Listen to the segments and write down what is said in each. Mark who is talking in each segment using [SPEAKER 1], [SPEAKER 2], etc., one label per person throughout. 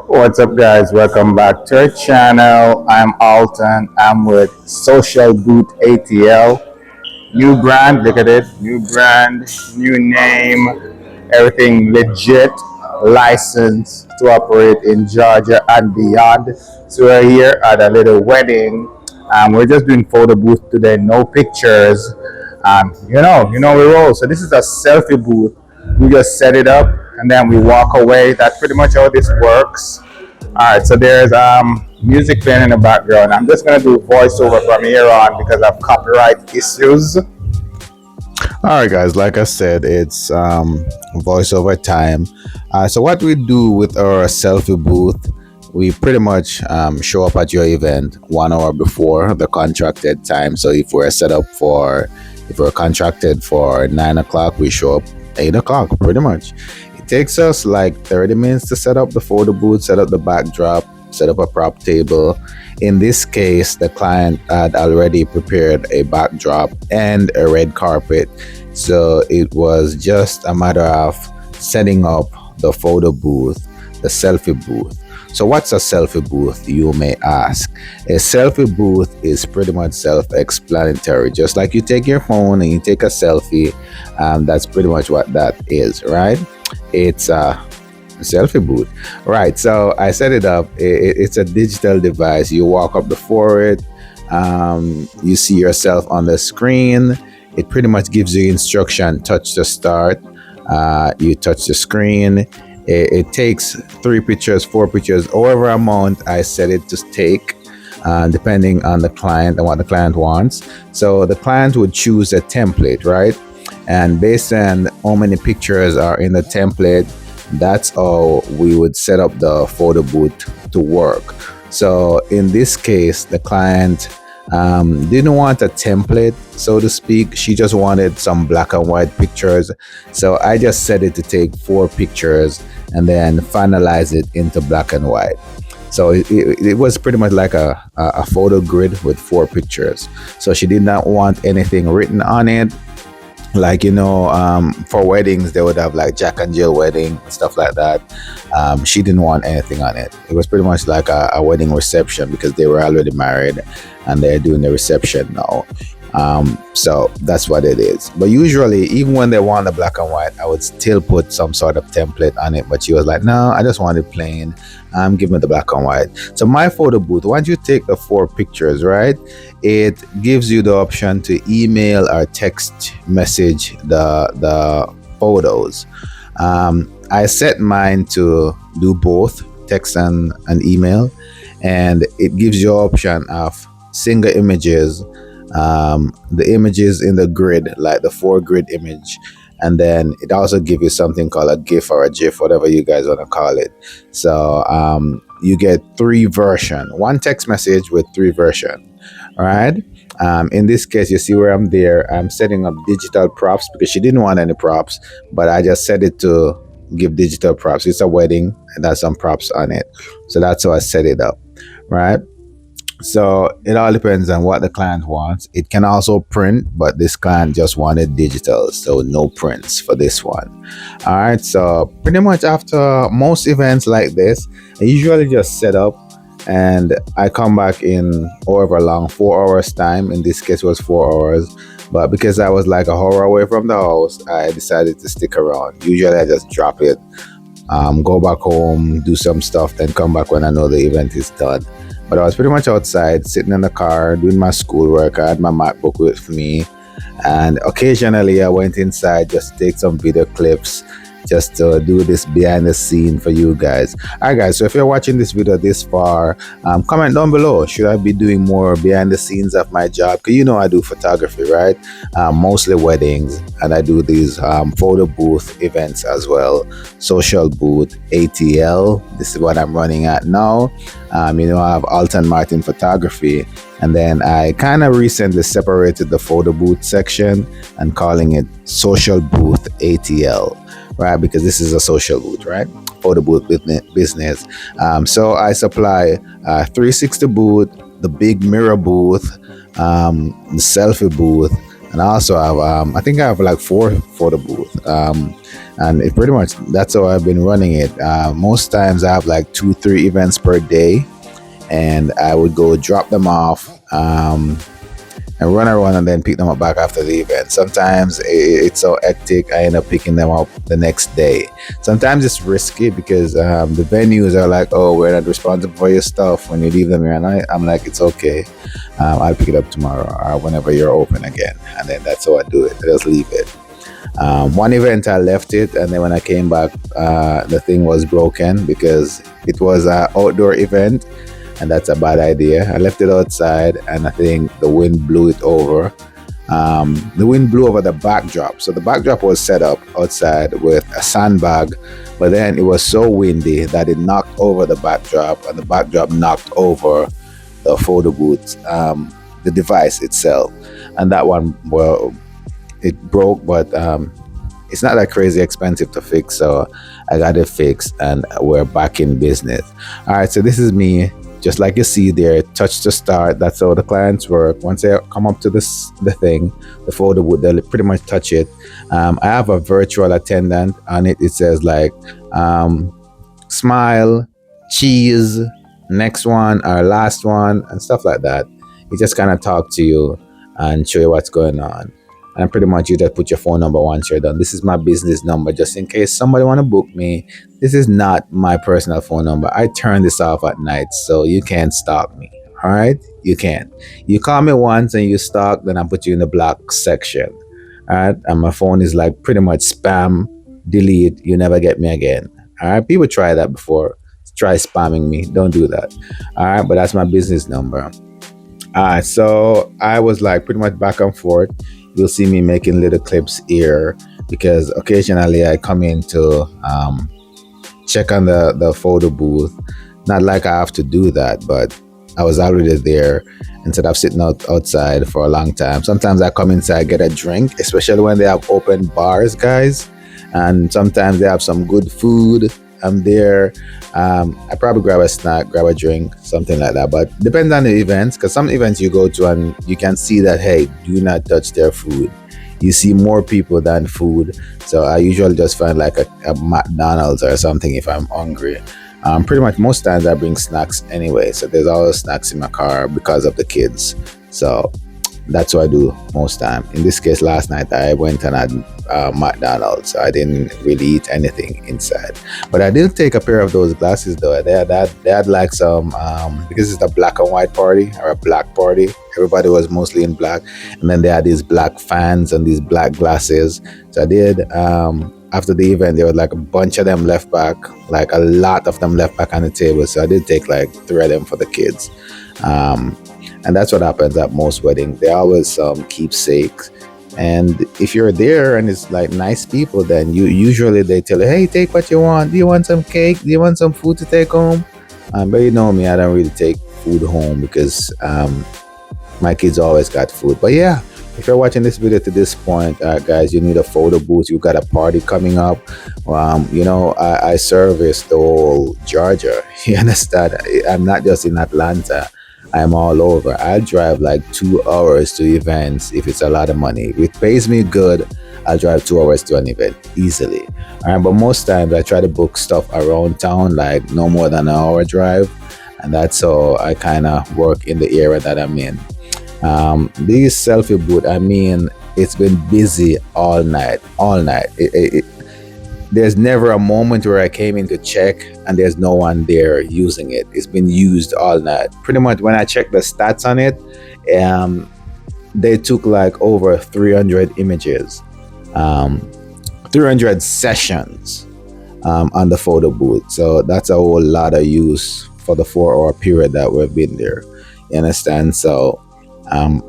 [SPEAKER 1] What's up, guys? Welcome back to our channel. I'm Alton. I'm with Social Booth ATL. New brand, look at it. New brand, new name, everything legit, licensed to operate in Georgia and beyond. So we're here at a little wedding. We're just doing photo booth today, no pictures. We roll. So this is a selfie booth. We just set it up and then we walk away. That's pretty much how this works. All right, so there's music playing in the background. I'm just gonna do voiceover from here on because of copyright issues. All right, guys. Like I said, it's voiceover time. So what we do with our selfie booth, we pretty much show up at your event 1 hour before the contracted time. So if we're contracted for 9 o'clock, we show up 8 o'clock, pretty much. It takes us like 30 minutes to set up the photo booth, set up the backdrop, set up a prop table. In this case, the client had already prepared a backdrop and a red carpet. So it was just a matter of setting up the photo booth, the selfie booth. So what's a selfie booth, you may ask? A selfie booth is pretty much self-explanatory. Just like you take your phone and you take a selfie, that's pretty much what that is, right? It's a selfie booth, right? So I set it up. It's a digital device. You walk up before it, you see yourself on the screen. It pretty much gives you instruction: touch to start. You touch the screen. It takes 3 pictures, 4 pictures, however amount I set it to take, depending on the client and what the client wants. So the client would choose a template, right? And based on how many pictures are in the template, that's how we would set up the photo booth to work. So in this case, the client didn't want a template, so to speak. She just wanted some black and white pictures. So I just set it to take 4 pictures and then finalize it into black and white. So it was pretty much like a photo grid with 4 pictures. So she did not want anything written on it. Like, for weddings, they would have like Jack and Jill wedding, stuff like that. She didn't want anything on it. It was pretty much like a wedding reception because they were already married and they're doing the reception now. So that's what it is. But usually, even when they want the black and white, I would still put some sort of template on it. But she was like, no, I just want it plain. Give me the black and white. So my photo booth, once you take the 4 pictures, right, it gives you the option to email or text message the photos. I set mine to do both text and email, and it gives you option of single images, the images in the grid, like the 4 grid image, and then it also gives you something called a GIF or a GIF, whatever you guys want to call it. So you get 3 version, 1 text message with 3 version. All right. In this case, you see where I'm there. I'm setting up digital props because she didn't want any props, but I just set it to give digital props. It's a wedding and that's some props on it. So that's how I set it up. Right. So it all depends on what the client wants. It can also print, but this client just wanted digital, so no prints for this one. All right, so pretty much after most events like this, I usually just set up and I come back in however long, 4 hours time. In this case, it was 4 hours. But because I was like a hour away from the house, I decided to stick around. Usually I just drop it, go back home, do some stuff, then come back when I know the event is done. But I was pretty much outside, sitting in the car, doing my schoolwork. I had my MacBook with me. And occasionally I went inside just to take some video clips, just to do this behind the scene for you guys. All right, guys, so if you're watching this video this far, comment down below. Should I be doing more behind the scenes of my job? Because I do photography, right? Mostly weddings, and I do these photo booth events as well. Social Booth ATL, this is what I'm running at now. I have Alton Martin Photography, and then I kind of recently separated the photo booth section and calling it Social Booth ATL. Right, because this is a social booth, right? Photo booth business. So I supply 360 booth, the big mirror booth, the selfie booth, And I also have, I think I have like four photo booth. And it pretty much that's how I've been running it. Most times I have like two, three events per day, and I would go drop them off. And run around and then pick them up back after the event. Sometimes it's so hectic, I end up picking them up the next day. Sometimes it's risky because the venues are like, oh, we're not responsible for your stuff when you leave them here. And I'm like, it's okay. I'll pick it up tomorrow or whenever you're open again. And then that's how I do it. I just leave it. One event I left it, and then when I came back, the thing was broken because it was an outdoor event, and that's a bad idea. I left it outside, and I think the wind blew it over. The wind blew over the backdrop. So the backdrop was set up outside with a sandbag, but then it was so windy that it knocked over the backdrop, and the backdrop knocked over the photo booth, the device itself. And that one, well, it broke, but it's not that crazy expensive to fix. So I got it fixed, and we're back in business. All right, so this is me. Just like you see there, touch to start. That's how the clients work. Once they come up to the thing, the photo booth, they'll pretty much touch it. I have a virtual attendant on it. It says like, smile, cheese, next one, or last one, and stuff like that. It just kind of talk to you and show you what's going on. And pretty much you just put your phone number once you're done. This is my business number, just in case somebody want to book me. This is not my personal phone number. I turn this off at night, so you can't stalk me. All right, you can't. You call me once and you stalk, then I put you in the block section. All right, and my phone is like pretty much spam, delete. You never get me again. All right, people try that before. Try spamming me. Don't do that. All right, but that's my business number. So I was like pretty much back and forth. You'll see me making little clips here because occasionally I come in to check on the photo booth. Not like I have to do that, but I was already there instead of sitting outside for a long time. Sometimes I come inside, get a drink, especially when they have open bars, guys. And sometimes they have some good food. I'm there. I probably grab a snack, grab a drink, something like that. But depends on the events, because some events you go to and you can see that, hey, do not touch their food. You see more people than food. So I usually just find like a McDonald's or something if I'm hungry. Pretty much most times I bring snacks anyway. So there's always snacks in my car because of the kids. So that's what I do most time. In this case, last night I went and had McDonald's. So I didn't really eat anything inside, but I did take a pair of those glasses though. They had like some because it's a black and white party or a black party. Everybody was mostly in black, and then they had these black fans and these black glasses. So I did. After the event, there was like a bunch of them left back, like a lot of them left back on the table. So I did take like three of them for the kids. And that's what happens at most weddings. They always keepsakes. And if you're there and it's like nice people, then you usually they tell you, hey, take what you want. Do you want some cake? Do you want some food to take home? But you know me, I don't really take food home because my kids always got food. But yeah, if you're watching this video to this point, guys, you need a photo booth. You got a party coming up. I service the whole Georgia. You understand? I'm not just in Atlanta. I'm all over. I'll drive like 2 hours to events if it's a lot of money. If it pays me good, I'll drive 2 hours to an event easily. All right, but most times I try to book stuff around town, like no more than an hour drive, and that's how I kind of work in the area that I'm in. This selfie booth, I mean, it's been busy all night, all night. There's never a moment where I came in to check and there's no one there using it. It's been used all night. Pretty much when I checked the stats on it, they took like over 300 images, 300 sessions on the photo booth. So that's a whole lot of use for the 4 hour period that we've been there. You understand? So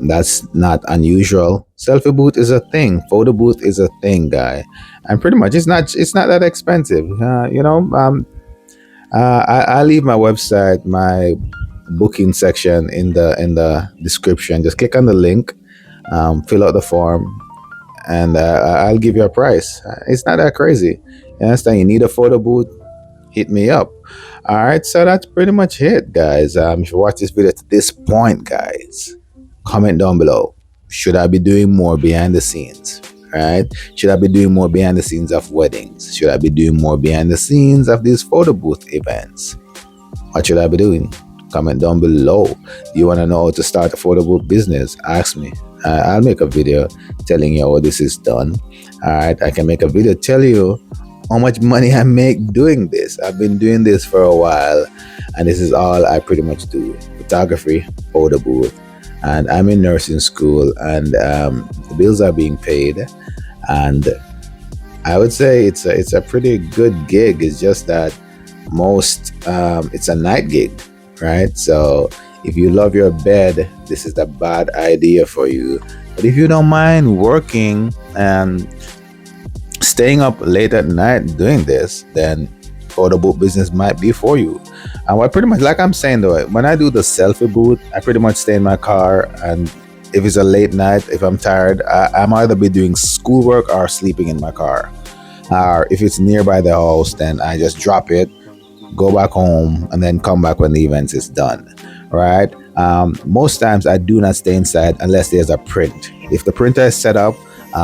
[SPEAKER 1] that's not unusual. Selfie booth is a thing. Photo booth is a thing, guy. And pretty much it's not that expensive. I leave my website, my booking section in the description. Just click on the link, fill out the form, and I'll give you a price. It's not that crazy. You understand? You need a photo booth? Hit me up. All right, so that's pretty much it, guys. If you watch this video to this point, guys, comment down below.
[SPEAKER 2] Should I be doing more behind the scenes? Right? Should I be doing more behind the scenes of weddings? Should I be doing more behind the scenes of these photo booth events? What should I be doing? Comment down below. Do you want to know how to start a photo booth business? Ask me. I'll make a video telling you how this is done. All right, I can make a video tell you how much money I make doing this. I've been doing this for a while, and this is all I pretty much do: photography, photo booth, and I'm in nursing school, and the bills are being paid, and I would say it's a pretty good gig. It's just that most it's a night gig, right? So if you love your bed, this is the bad idea for you. But if you don't mind working and staying up late at night doing this, then photo booth business might be for you. And what pretty much, like I'm saying though, when I do the selfie booth, I pretty much stay in my car, and if it's a late night, if I'm tired, I'm either be doing schoolwork or sleeping in my car. Or if it's nearby the house, then I just drop it, go back home, and then come back when the event is done. Right? Most times I do not stay inside unless there's a print. If the printer is set up,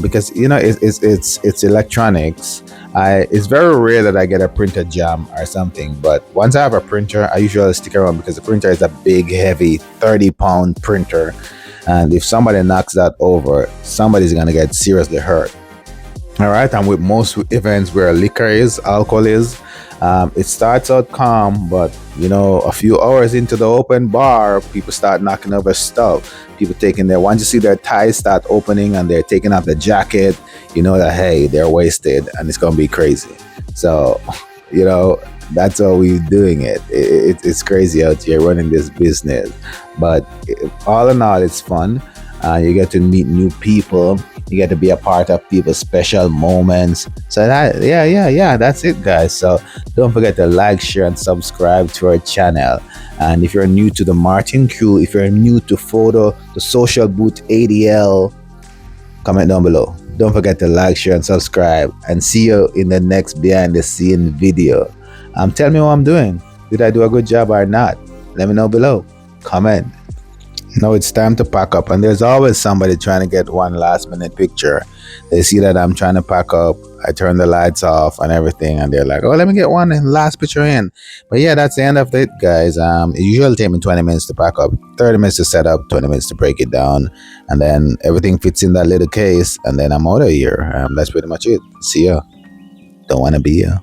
[SPEAKER 2] because it's electronics. It's very rare that I get a printer jam or something. But once I have a printer, I usually stick around because the printer is a big, heavy, 30-pound printer, and if somebody knocks that over, somebody's gonna get seriously hurt. All right, and with most events where liquor is, alcohol is, it starts out calm, but a few hours into the open bar, people start knocking over stuff. People taking their, once you see their ties start opening and they're taking off the jacket, you know that, hey, they're wasted and it's gonna be crazy. So, that's how we're doing it. It's crazy out here running this business, but all in all, it's fun. You get to meet new people. You get to be a part of people's special moments. So yeah, that's it, guys. So don't forget to like, share, and subscribe to our channel. And if you're new to the Martin crew, if you're new to photo, the Social Booth ATL, comment down below. Don't forget to like, share, and subscribe. And see you in the next behind the scene video. Tell me what I'm doing. Did I do a good job or not? Let me know below. Comment. Now it's time to pack up, and there's always somebody trying to get one last minute picture. They see that I'm trying to pack up, I turn the lights off and everything, and they're like, oh, let me get one last picture in. But yeah, that's the end of it, guys. It usually takes me 20 minutes to pack up, 30 minutes to set up, 20 minutes to break it down, and then everything fits in that little case, and then I'm out of here. That's pretty much it. See ya. Don't want to be ya.